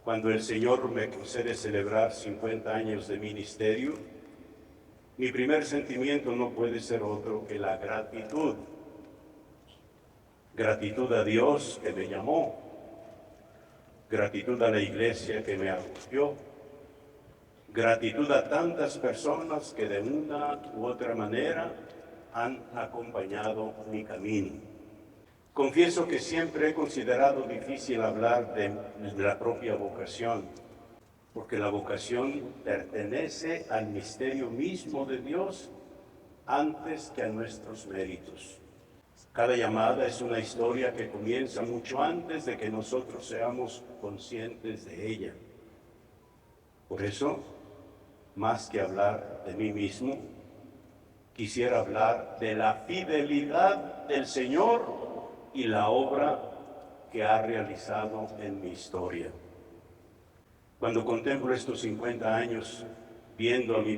Cuando el Señor me concede celebrar 50 años de ministerio, mi primer sentimiento no puede ser otro que la gratitud. Gratitud a Dios que me llamó, gratitud a la iglesia que me acogió, gratitud a tantas personas que de una u otra manera han acompañado mi camino. Confieso que siempre he considerado difícil hablar de la propia vocación, porque la vocación pertenece al misterio mismo de Dios antes que a nuestros méritos. Cada llamada es una historia que comienza mucho antes de que nosotros seamos conscientes de ella. Por eso, más que hablar de mí mismo, quisiera hablar de la fidelidad del Señor y la obra que ha realizado en mi historia. Cuando contemplo estos 50 años, vienen a mi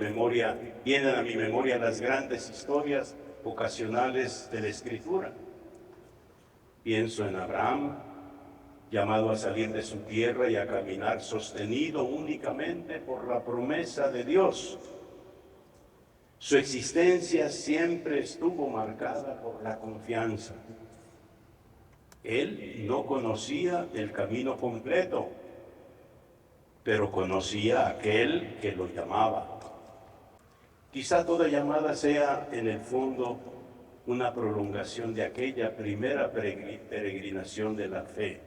memoria las grandes historias vocacionales de la Escritura. Pienso en Abraham, llamado a salir de su tierra y a caminar sostenido únicamente por la promesa de Dios. Su existencia siempre estuvo marcada por la confianza. Él no conocía el camino completo, pero conocía a aquel que lo llamaba. Quizá toda llamada sea, en el fondo, una prolongación de aquella primera peregrinación de la fe.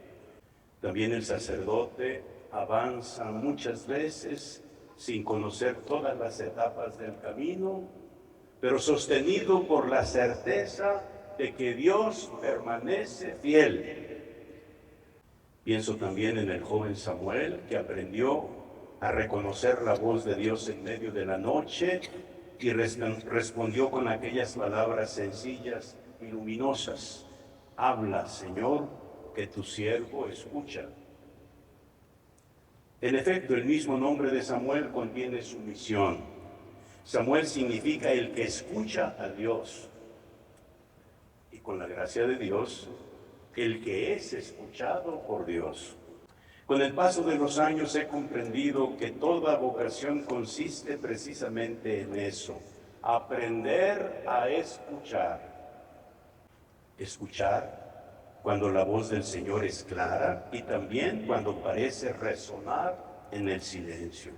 También el sacerdote avanza muchas veces sin conocer todas las etapas del camino, pero sostenido por la certeza de que Dios permanece fiel. Pienso también en el joven Samuel, que aprendió a reconocer la voz de Dios en medio de la noche y respondió con aquellas palabras sencillas y luminosas: habla, Señor, que tu siervo escucha. En efecto, el mismo nombre de Samuel contiene su misión. Samuel significa el que escucha a Dios. Y con la gracia de Dios, el que es escuchado por Dios. Con el paso de los años he comprendido que toda vocación consiste precisamente en eso: aprender a escuchar. Escuchar cuando la voz del Señor es clara y también cuando parece resonar en el silencio.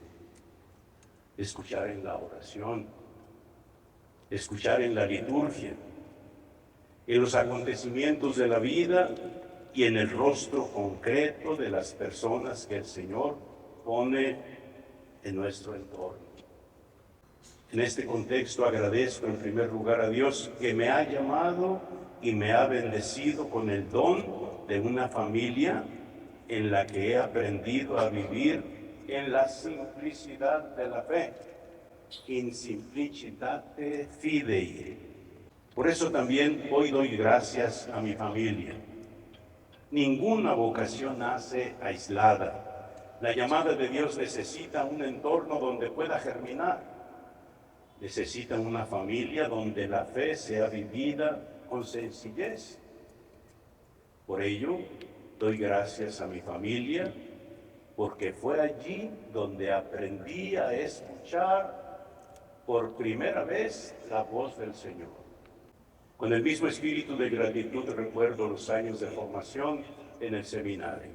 Escuchar en la oración, escuchar en la liturgia, en los acontecimientos de la vida y en el rostro concreto de las personas que el Señor pone en nuestro entorno. En este contexto agradezco en primer lugar a Dios que me ha llamado y me ha bendecido con el don de una familia en la que he aprendido a vivir en la simplicidad de la fe, in simplicitate fidei. Por eso también hoy doy gracias a mi familia. Ninguna vocación nace aislada. La llamada de Dios necesita un entorno donde pueda germinar. Necesita una familia donde la fe sea vivida con sencillez. Por ello, doy gracias a mi familia, porque fue allí donde aprendí a escuchar por primera vez la voz del Señor. Con el mismo espíritu de gratitud recuerdo los años de formación en el seminario.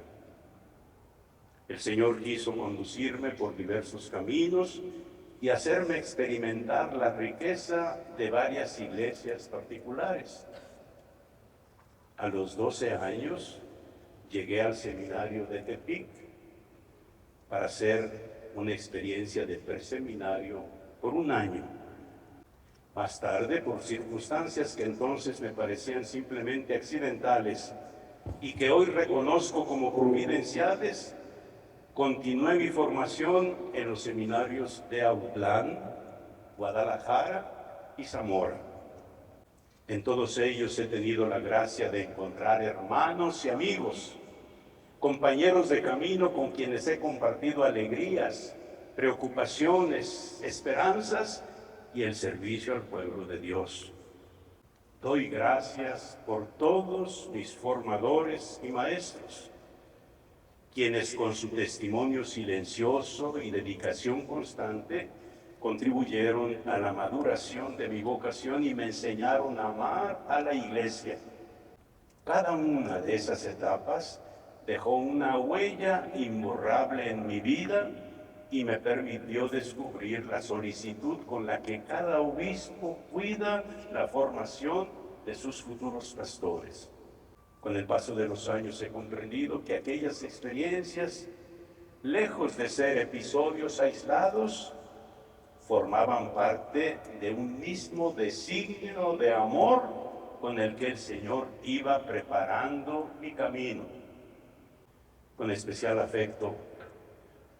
El Señor quiso conducirme por diversos caminos y hacerme experimentar la riqueza de varias iglesias particulares. A los 12 años llegué al seminario de Tepic para hacer una experiencia de preseminario por un año. Más tarde, por circunstancias que entonces me parecían simplemente accidentales y que hoy reconozco como providenciales, continué mi formación en los seminarios de Autlán, Guadalajara y Zamora. En todos ellos he tenido la gracia de encontrar hermanos y amigos, compañeros de camino con quienes he compartido alegrías, preocupaciones, esperanzas y el servicio al pueblo de Dios. Doy gracias por todos mis formadores y maestros. quienes con su testimonio silencioso y dedicación constante contribuyeron a la maduración de mi vocación y me enseñaron a amar a la iglesia. Cada una de esas etapas dejó una huella imborrable en mi vida y me permitió descubrir la solicitud con la que cada obispo cuida la formación de sus futuros pastores. Con el paso de los años he comprendido que aquellas experiencias, lejos de ser episodios aislados, formaban parte de un mismo designio de amor con el que el Señor iba preparando mi camino. Con especial afecto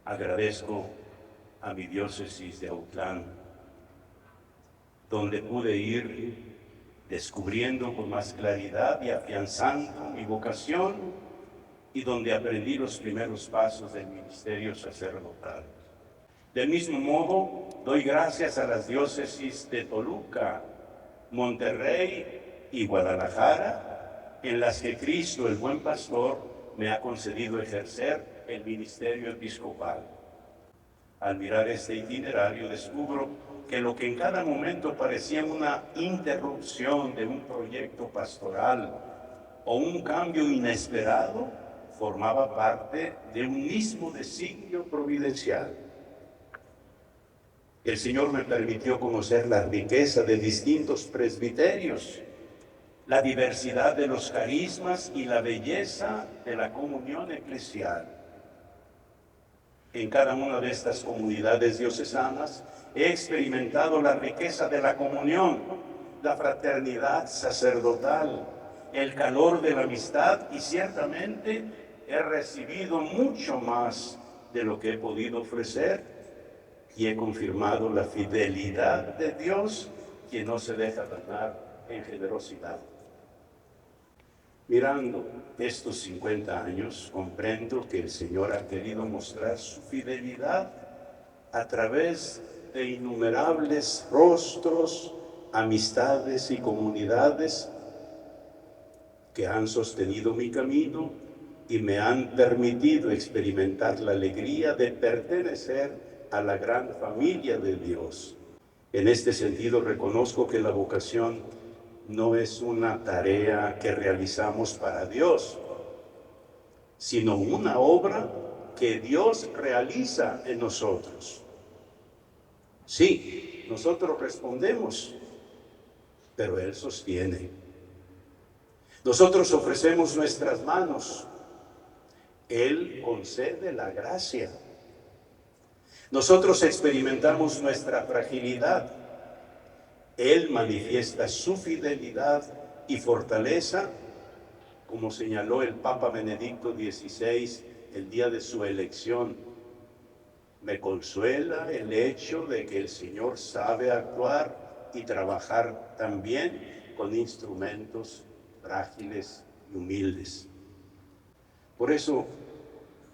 agradezco a mi diócesis de Autlán, donde pude ir descubriendo con más claridad y afianzando mi vocación y donde aprendí los primeros pasos del ministerio sacerdotal. Del mismo modo, doy gracias a las diócesis de Toluca, Monterrey y Guadalajara, en las que Cristo, el buen pastor, me ha concedido ejercer el ministerio episcopal. Al mirar este itinerario descubro que lo que en cada momento parecía una interrupción de un proyecto pastoral o un cambio inesperado, formaba parte de un mismo designio providencial. El Señor me permitió conocer la riqueza de distintos presbiterios, la diversidad de los carismas y la belleza de la comunión eclesial. En cada una de estas comunidades diocesanas he experimentado la riqueza de la comunión, la fraternidad sacerdotal, el calor de la amistad y ciertamente he recibido mucho más de lo que he podido ofrecer y he confirmado la fidelidad de Dios, quien no se deja ganar en generosidad. Mirando estos 50 años, comprendo que el Señor ha querido mostrar su fidelidad a través de innumerables rostros, amistades y comunidades que han sostenido mi camino y me han permitido experimentar la alegría de pertenecer a la gran familia de Dios. En este sentido, reconozco que la vocación no es una tarea que realizamos para Dios, sino una obra que Dios realiza en nosotros. Sí, nosotros respondemos, pero Él sostiene. Nosotros ofrecemos nuestras manos, Él concede la gracia. Nosotros experimentamos nuestra fragilidad. Él manifiesta su fidelidad y fortaleza, como señaló el Papa Benedicto XVI el día de su elección. Me consuela el hecho de que el Señor sabe actuar y trabajar también con instrumentos frágiles y humildes. Por eso,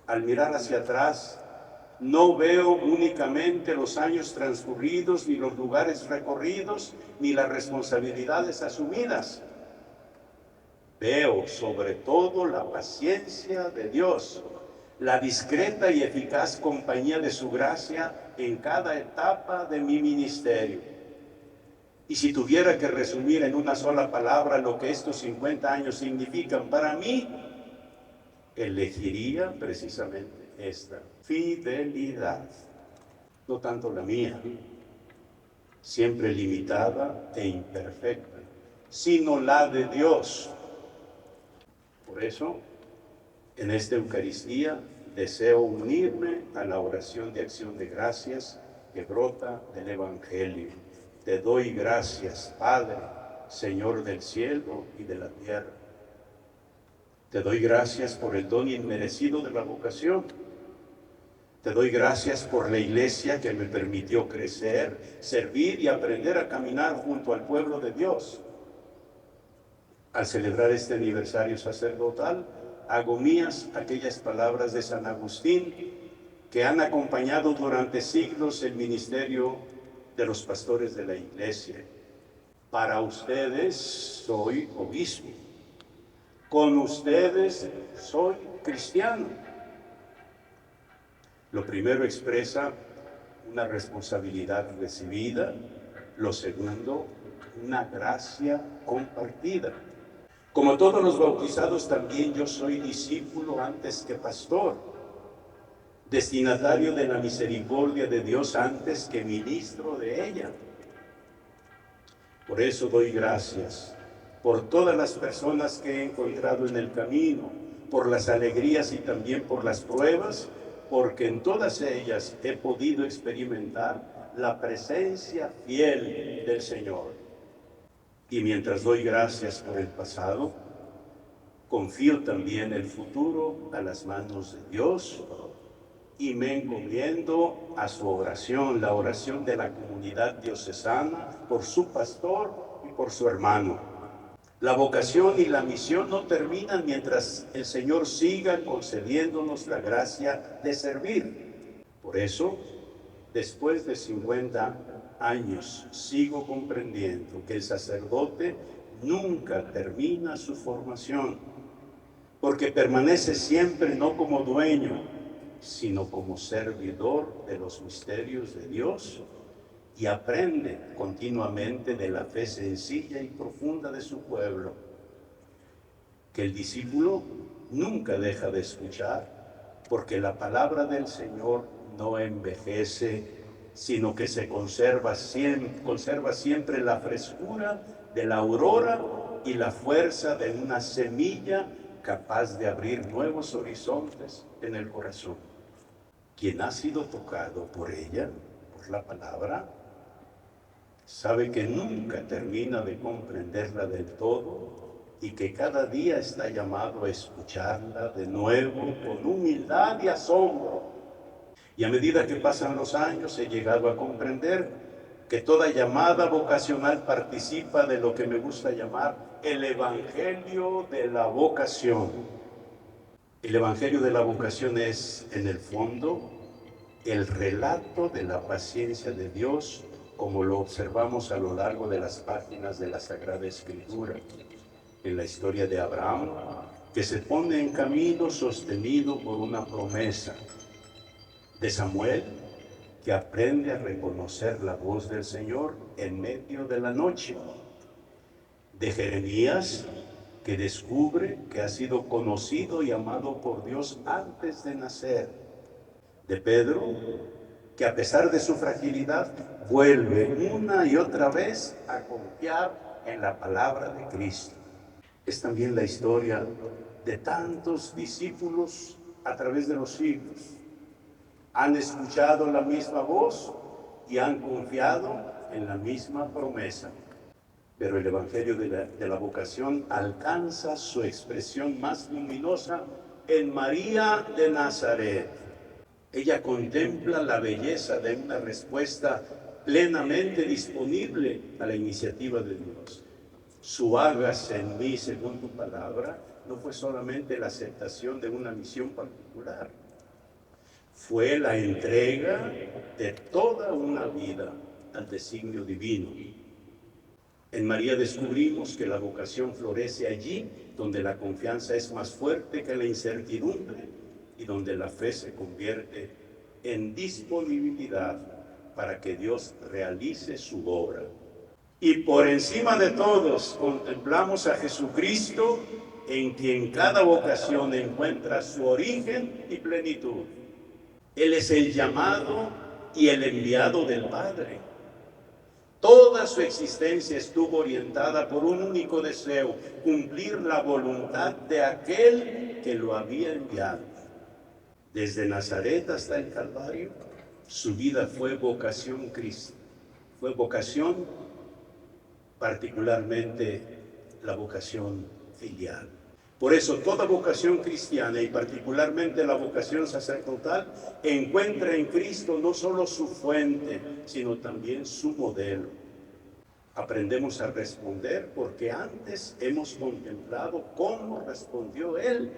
al mirar hacia atrás, no veo únicamente los años transcurridos, ni los lugares recorridos, ni las responsabilidades asumidas. Veo sobre todo la paciencia de Dios, la discreta y eficaz compañía de su gracia en cada etapa de mi ministerio. Y si tuviera que resumir en una sola palabra lo que estos 50 años significan para mí, elegiría precisamente esta: fidelidad. No tanto la mía, siempre limitada e imperfecta, sino la de Dios. Por eso, en esta Eucaristía deseo unirme a la oración de acción de gracias que brota del Evangelio. Te doy gracias, Padre, Señor del cielo y de la tierra. Te doy gracias por el don inmerecido de la vocación. Te doy gracias por la iglesia que me permitió crecer, servir y aprender a caminar junto al pueblo de Dios. Al celebrar este aniversario sacerdotal, hago mías aquellas palabras de San Agustín que han acompañado durante siglos el ministerio de los pastores de la iglesia. Para ustedes soy obispo. Con ustedes soy cristiano. Lo primero expresa una responsabilidad recibida, lo segundo, una gracia compartida. Como todos los bautizados, también yo soy discípulo antes que pastor, destinatario de la misericordia de Dios antes que ministro de ella. Por eso doy gracias por todas las personas que he encontrado en el camino, por las alegrías y también por las pruebas, porque en todas ellas he podido experimentar la presencia fiel del Señor. Y mientras doy gracias por el pasado, confío también el futuro a las manos de Dios y me encomiendo a su oración, la oración de la comunidad diocesana, por su pastor y por su hermano. La vocación y la misión no terminan mientras el Señor siga concediéndonos la gracia de servir. Por eso, después de 50 años, sigo comprendiendo que el sacerdote nunca termina su formación, porque permanece siempre no como dueño, sino como servidor de los misterios de Dios y aprende continuamente de la fe sencilla y profunda de su pueblo. Que el discípulo nunca deja de escuchar, porque la palabra del Señor no envejece, sino que se conserva siempre la frescura de la aurora y la fuerza de una semilla capaz de abrir nuevos horizontes en el corazón. Quien ha sido tocado por ella, por la palabra, sabe que nunca termina de comprenderla del todo y que cada día está llamado a escucharla de nuevo con humildad y asombro. Y a medida que pasan los años he llegado a comprender que toda llamada vocacional participa de lo que me gusta llamar el Evangelio de la vocación. El Evangelio de la vocación es, en el fondo, el relato de la paciencia de Dios, como lo observamos a lo largo de las páginas de la Sagrada Escritura. En la historia de Abraham, que se pone en camino sostenido por una promesa. De Samuel, que aprende a reconocer la voz del Señor en medio de la noche. De Jeremías, que descubre que ha sido conocido y amado por Dios antes de nacer. De Pedro, que a pesar de su fragilidad, vuelve una y otra vez a confiar en la palabra de Cristo. Es también la historia de tantos discípulos a través de los siglos. Han escuchado la misma voz y han confiado en la misma promesa. Pero el Evangelio de la vocación alcanza su expresión más luminosa en María de Nazaret. Ella contempla la belleza de una respuesta plenamente disponible a la iniciativa de Dios. Su hágase en mí según tu palabra no fue solamente la aceptación de una misión particular, fue la entrega de toda una vida al designio divino. En María descubrimos que la vocación florece allí donde la confianza es más fuerte que la incertidumbre y donde la fe se convierte en disponibilidad para que Dios realice su obra. Y por encima de todos contemplamos a Jesucristo, en quien cada vocación encuentra su origen y plenitud. Él es el llamado y el enviado del Padre. Toda su existencia estuvo orientada por un único deseo: cumplir la voluntad de aquel que lo había enviado. Desde Nazaret hasta el Calvario, su vida fue vocación Cristo. Fue vocación, particularmente la vocación filial. Por eso toda vocación cristiana y particularmente la vocación sacerdotal encuentra en Cristo no solo su fuente, sino también su modelo. Aprendemos a responder porque antes hemos contemplado cómo respondió Él.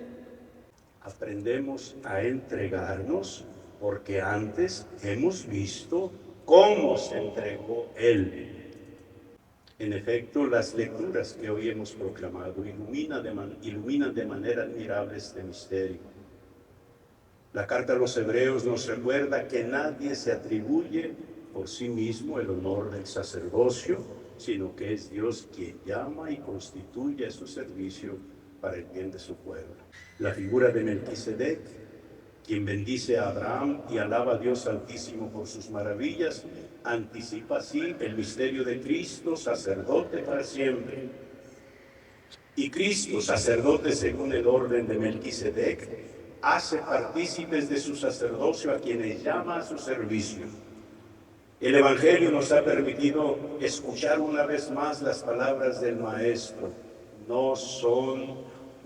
Aprendemos a entregarnos porque antes hemos visto cómo se entregó Él. En efecto, las lecturas que hoy hemos proclamado iluminan de manera admirable este misterio. La carta a los Hebreos nos recuerda que nadie se atribuye por sí mismo el honor del sacerdocio, sino que es Dios quien llama y constituye a su servicio para el bien de su pueblo. La figura de Melquisedec, quien bendice a Abraham y alaba a Dios Altísimo por sus maravillas, anticipa así el misterio de Cristo, sacerdote para siempre. Y Cristo, sacerdote según el orden de Melquisedec, hace partícipes de su sacerdocio a quienes llama a su servicio. El Evangelio nos ha permitido escuchar una vez más las palabras del Maestro. No son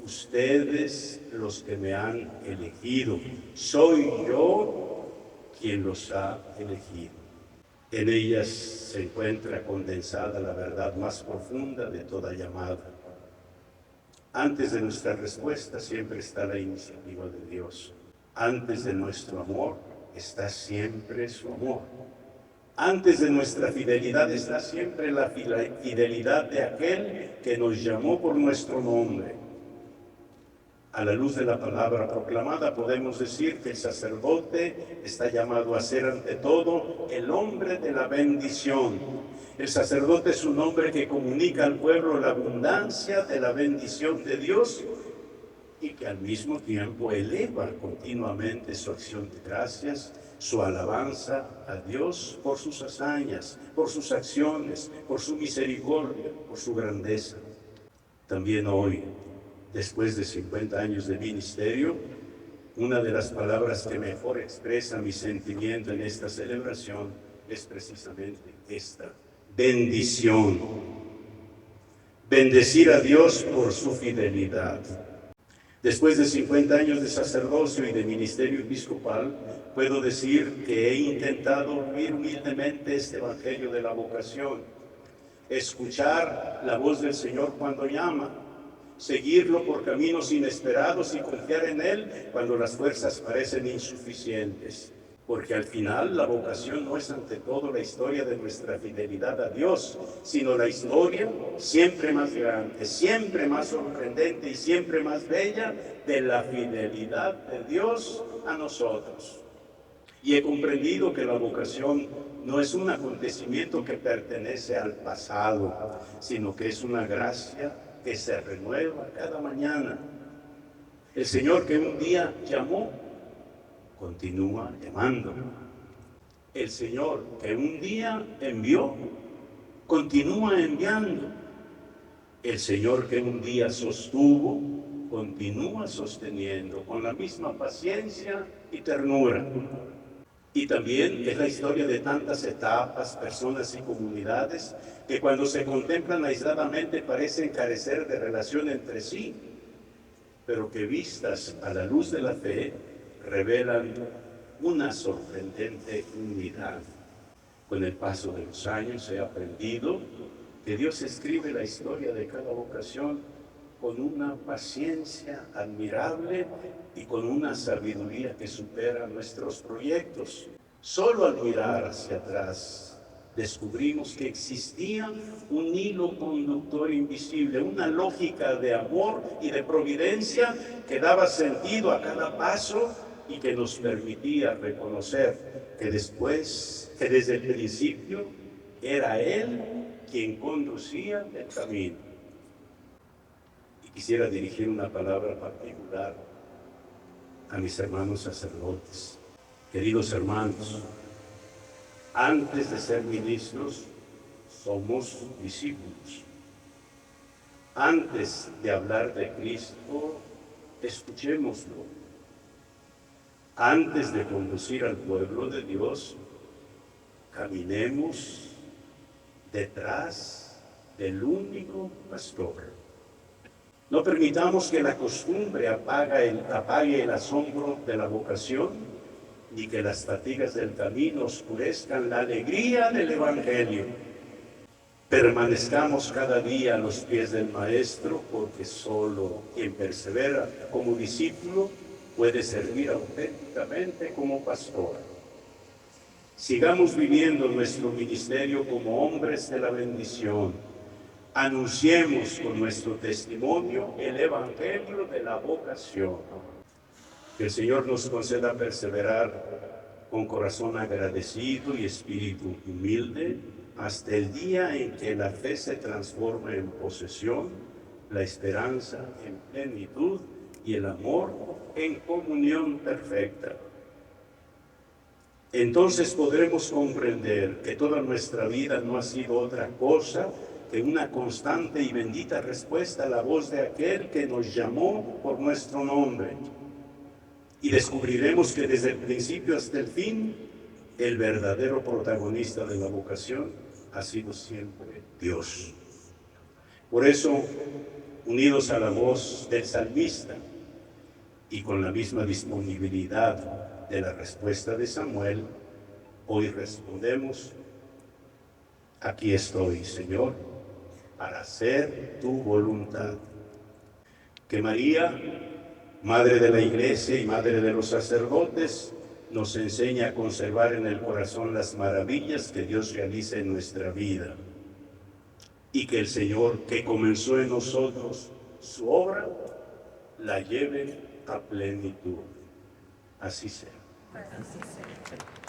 ustedes los que me han elegido, soy yo quien los ha elegido. En ellas se encuentra condensada la verdad más profunda de toda llamada. Antes de nuestra respuesta siempre está la iniciativa de Dios. Antes de nuestro amor está siempre su amor. Antes de nuestra fidelidad está siempre la fidelidad de aquel que nos llamó por nuestro nombre. A la luz de la palabra proclamada podemos decir que el sacerdote está llamado a ser ante todo el hombre de la bendición. El sacerdote es un hombre que comunica al pueblo la abundancia de la bendición de Dios y que al mismo tiempo eleva continuamente su acción de gracias, su alabanza a Dios por sus hazañas, por sus acciones, por su misericordia, por su grandeza. También hoy, después de 50 años de ministerio, una de las palabras que mejor expresa mi sentimiento en esta celebración es precisamente esta: bendición. Bendecir a Dios por su fidelidad. Después de 50 años de sacerdocio y de ministerio episcopal, puedo decir que he intentado vivir humildemente este evangelio de la vocación, escuchar la voz del Señor cuando llama, seguirlo por caminos inesperados y confiar en Él cuando las fuerzas parecen insuficientes. Porque al final la vocación no es ante todo la historia de nuestra fidelidad a Dios, sino la historia siempre más grande, siempre más sorprendente y siempre más bella de la fidelidad de Dios a nosotros. Y he comprendido que la vocación no es un acontecimiento que pertenece al pasado, sino que es una gracia que se renueva cada mañana. El Señor que un día llamó, continúa llamando. El Señor que un día envió, continúa enviando. El Señor que un día sostuvo, continúa sosteniendo con la misma paciencia y ternura. Y también es la historia de tantas etapas, personas y comunidades que cuando se contemplan aisladamente parecen carecer de relación entre sí, pero que vistas a la luz de la fe revelan una sorprendente unidad. Con el paso de los años he aprendido que Dios escribe la historia de cada vocación con una paciencia admirable y con una sabiduría que supera nuestros proyectos. Solo al mirar hacia atrás descubrimos que existía un hilo conductor invisible, una lógica de amor y de providencia que daba sentido a cada paso y que nos permitía reconocer que desde el principio era Él quien conducía el camino. Y quisiera dirigir una palabra particular a mis hermanos sacerdotes. Queridos hermanos, antes de ser ministros, somos discípulos. Antes de hablar de Cristo, escuchémoslo. Antes de conducir al pueblo de Dios, caminemos detrás del único pastor. No permitamos que la costumbre apague el asombro de la vocación, ni que las fatigas del camino oscurezcan la alegría del Evangelio. Permanezcamos cada día a los pies del Maestro, porque solo quien persevera como discípulo puede servir auténticamente como pastor. Sigamos viviendo nuestro ministerio como hombres de la bendición. Anunciemos con nuestro testimonio el Evangelio de la vocación. Que el Señor nos conceda perseverar con corazón agradecido y espíritu humilde hasta el día en que la fe se transforme en posesión, la esperanza en plenitud y el amor en comunión perfecta. Entonces podremos comprender que toda nuestra vida no ha sido otra cosa que una constante y bendita respuesta a la voz de aquel que nos llamó por nuestro nombre. Y descubriremos que desde el principio hasta el fin, el verdadero protagonista de la vocación ha sido siempre Dios. Por eso, unidos a la voz del salmista y con la misma disponibilidad de la respuesta de Samuel, hoy respondemos: aquí estoy, Señor, para hacer tu voluntad. Que María, Madre de la Iglesia y Madre de los sacerdotes, nos enseña a conservar en el corazón las maravillas que Dios realiza en nuestra vida. Y que el Señor, que comenzó en nosotros su obra, la lleve a plenitud. Así sea. Así sea.